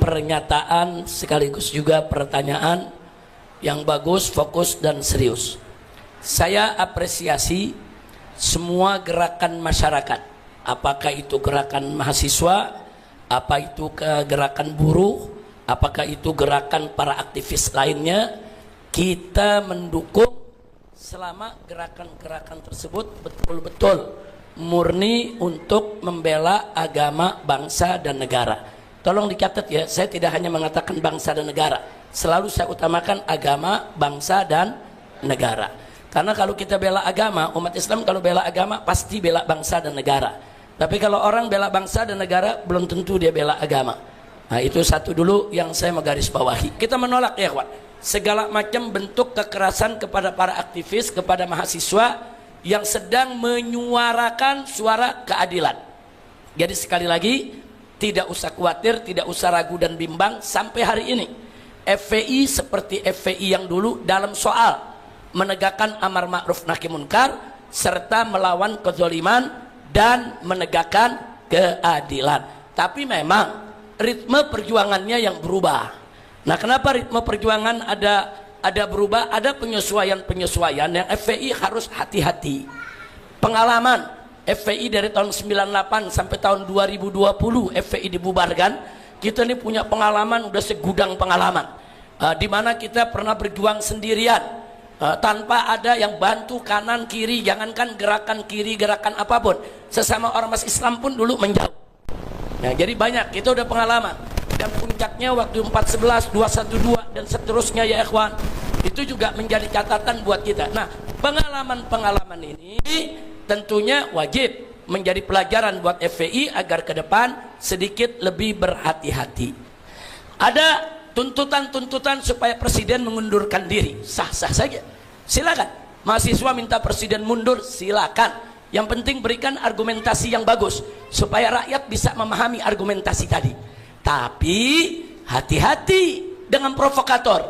pernyataan sekaligus juga pertanyaan yang bagus, fokus dan serius. Saya apresiasi semua gerakan masyarakat, apakah itu gerakan mahasiswa, apa itu gerakan buruh, apakah itu gerakan para aktivis lainnya. Kita mendukung selama gerakan-gerakan tersebut betul-betul murni untuk membela agama, bangsa dan negara. Tolong dicatat ya, saya tidak hanya mengatakan bangsa dan negara, selalu saya utamakan agama, bangsa dan negara. Karena kalau kita bela agama, umat Islam kalau bela agama pasti bela bangsa dan negara. Tapi kalau orang bela bangsa dan negara belum tentu dia bela agama. Nah, itu satu dulu yang saya mau garis bawahi. Kita menolak ya kawan, segala macam bentuk kekerasan kepada para aktivis, kepada mahasiswa yang sedang menyuarakan suara keadilan. Jadi sekali lagi, tidak usah khawatir, tidak usah ragu dan bimbang. Sampai hari ini FPI seperti FPI yang dulu dalam soal menegakkan amar ma'ruf nahi munkar serta melawan kezaliman dan menegakkan keadilan. Tapi memang ritme perjuangannya yang berubah. Nah, kenapa ritme perjuangan ada berubah, ada penyesuaian-penyesuaian yang FPI harus hati-hati. Pengalaman FPI dari tahun 98 sampai tahun 2020 FPI dibubarkan, kita ini punya pengalaman, udah segudang pengalaman, di mana kita pernah berjuang sendirian, tanpa ada yang bantu kanan kiri, jangankan gerakan kiri, gerakan apapun, sesama ormas Islam pun dulu menjauh. Nah, jadi banyak, kita udah pengalaman. Dan puncaknya waktu 411, 212 dan seterusnya ya ikhwan, itu juga menjadi catatan buat kita. Nah, pengalaman-pengalaman ini tentunya wajib menjadi pelajaran buat FPI agar ke depan sedikit lebih berhati-hati. Ada tuntutan-tuntutan supaya presiden mengundurkan diri, sah-sah saja, silakan. Mahasiswa minta presiden mundur, silakan. Yang penting berikan argumentasi yang bagus supaya rakyat bisa memahami argumentasi tadi. Tapi hati-hati dengan provokator.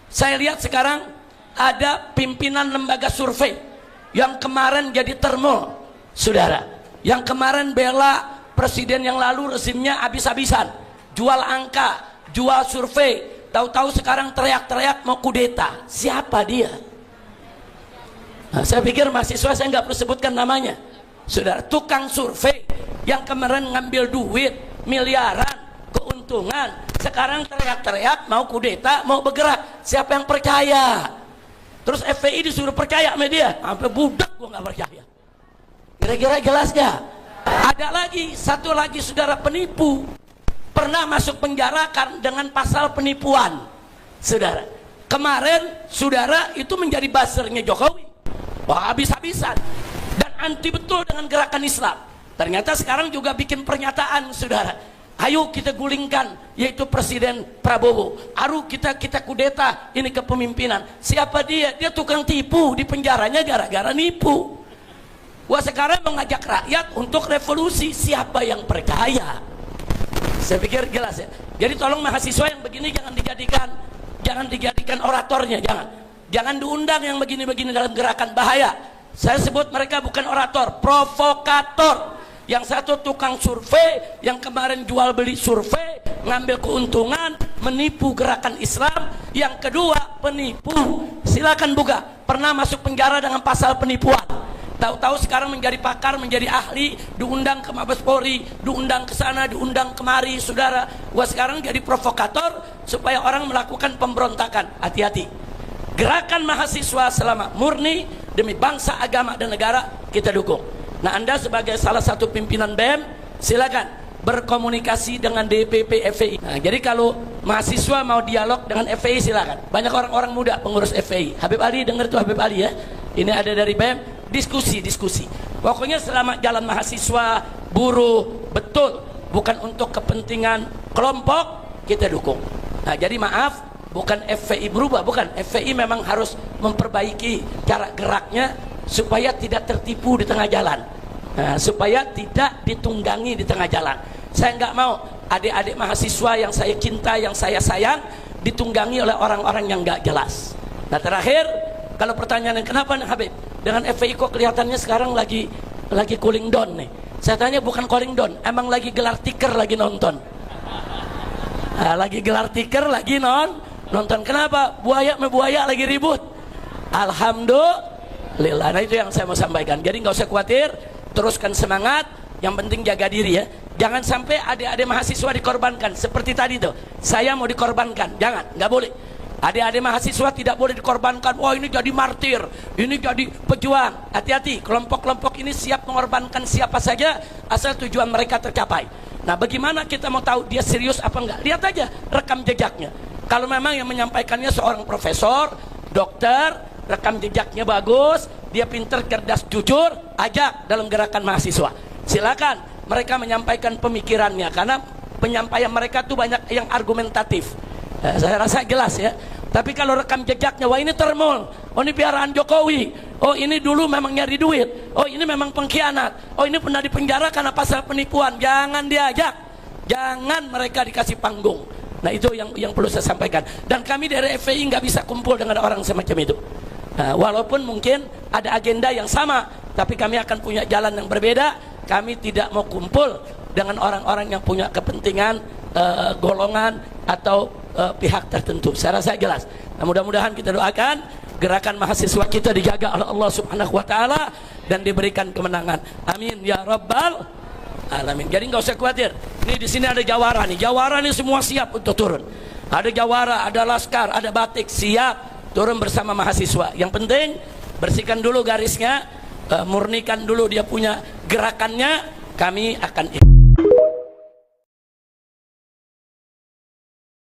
Saya lihat sekarang ada pimpinan lembaga survei yang kemarin jadi termo, saudara, yang kemarin bela presiden yang lalu rezimnya habis-habisan, jual angka, jual survei, tahu-tahu sekarang teriak-teriak mau kudeta. Siapa dia? Nah, saya pikir mahasiswa saya nggak perlu sebutkan namanya, saudara. Tukang survei yang kemarin ngambil duit miliaran keuntungan, sekarang teriak-teriak mau kudeta, mau bergerak. Siapa yang percaya? Terus FPI disuruh percaya media, sampai budak gua nggak percaya. Kira-kira jelas gak? Ada lagi, satu lagi saudara, penipu, pernah masuk penjara dengan pasal penipuan, saudara. Kemarin saudara itu menjadi buzzernya Jokowi, wah habis-habisan dan anti betul dengan gerakan Islam. Ternyata sekarang juga bikin pernyataan, saudara, ayo kita gulingkan, yaitu Presiden Prabowo. Ayo kita kudeta ini kepemimpinan. Siapa dia? Dia tukang tipu, di penjaranya gara-gara nipu. Wah, sekarang mengajak rakyat untuk revolusi. Siapa yang percaya? Saya pikir jelas ya. Jadi tolong mahasiswa yang begini jangan dijadikan oratornya, jangan diundang yang begini-begini dalam gerakan, bahaya. Saya sebut mereka bukan orator, provokator. Yang satu tukang survei, yang kemarin jual beli survei, ngambil keuntungan, menipu gerakan Islam. Yang kedua penipu, silakan buka, pernah masuk penjara dengan pasal penipuan. Tahu-tahu sekarang menjadi pakar, menjadi ahli, diundang ke Mabes Polri, diundang ke sana, diundang kemari, saudara. Wah, sekarang jadi provokator supaya orang melakukan pemberontakan. Hati-hati. Gerakan mahasiswa selama murni demi bangsa, agama dan negara, kita dukung. Nah, Anda sebagai salah satu pimpinan BEM, silakan berkomunikasi dengan DPP FPI. Nah, jadi kalau mahasiswa mau dialog dengan FPI, silakan. Banyak orang-orang muda pengurus FPI. Habib Ali, dengar tuh Habib Ali ya. Ini ada dari BEM, diskusi. Pokoknya selama jalan mahasiswa, buruh, betul, bukan untuk kepentingan kelompok, kita dukung. Nah, jadi maaf, bukan FPI berubah, bukan. FPI memang harus memperbaiki cara geraknya supaya tidak tertipu di tengah jalan, supaya tidak ditunggangi di tengah jalan. Saya nggak mau adik-adik mahasiswa yang saya cinta, yang saya sayang, ditunggangi oleh orang-orang yang nggak jelas. Nah, terakhir, kalau pertanyaannya kenapa nih Habib dengan FPI kok kelihatannya sekarang lagi cooling down nih? Saya tanya, bukan cooling down, emang lagi gelar tikar, lagi nonton. Lagi gelar tikar, lagi nonton. Kenapa? Buaya sama buaya lagi ribut. Alhamdulillah. Nah itu yang saya mau sampaikan. Jadi nggak usah khawatir, teruskan semangat. Yang penting jaga diri ya. Jangan sampai adik-adik mahasiswa dikorbankan. Seperti tadi tuh, saya mau dikorbankan. Jangan, nggak boleh. Adik-adik mahasiswa tidak boleh dikorbankan. Wah ini jadi martir, ini jadi pejuang. Hati-hati, kelompok-kelompok ini siap mengorbankan siapa saja asal tujuan mereka tercapai. Nah bagaimana kita mau tahu dia serius apa enggak? Lihat aja rekam jejaknya. Kalau memang yang menyampaikannya seorang profesor, dokter, rekam jejaknya bagus, dia pinter, cerdas, jujur, ajak dalam gerakan mahasiswa. Silakan mereka menyampaikan pemikirannya, karena penyampaian mereka tuh banyak yang argumentatif. Saya rasa jelas ya. Tapi kalau rekam jejaknya, wah ini termul, oh ini piaraan Jokowi, oh ini dulu memang nyari duit, oh ini memang pengkhianat, oh ini pernah dipenjara karena pasal penipuan, jangan diajak, jangan mereka dikasih panggung. Nah itu yang perlu saya sampaikan. Dan kami dari FPI nggak bisa kumpul dengan orang semacam itu. Walaupun mungkin ada agenda yang sama, tapi kami akan punya jalan yang berbeda. Kami tidak mau kumpul dengan orang-orang yang punya kepentingan golongan atau pihak tertentu. Saya rasa jelas. Nah, mudah-mudahan kita doakan gerakan mahasiswa kita dijaga oleh Allah Subhanahu wa taala dan diberikan kemenangan. Amin ya rabbal alamin. Jadi nggak usah khawatir. Ini di sini ada jawara nih. Jawara nih semua siap untuk turun. Ada jawara, ada laskar, ada batik, siap turun bersama mahasiswa. Yang penting bersihkan dulu garisnya, murnikan dulu dia punya gerakannya. Kami akan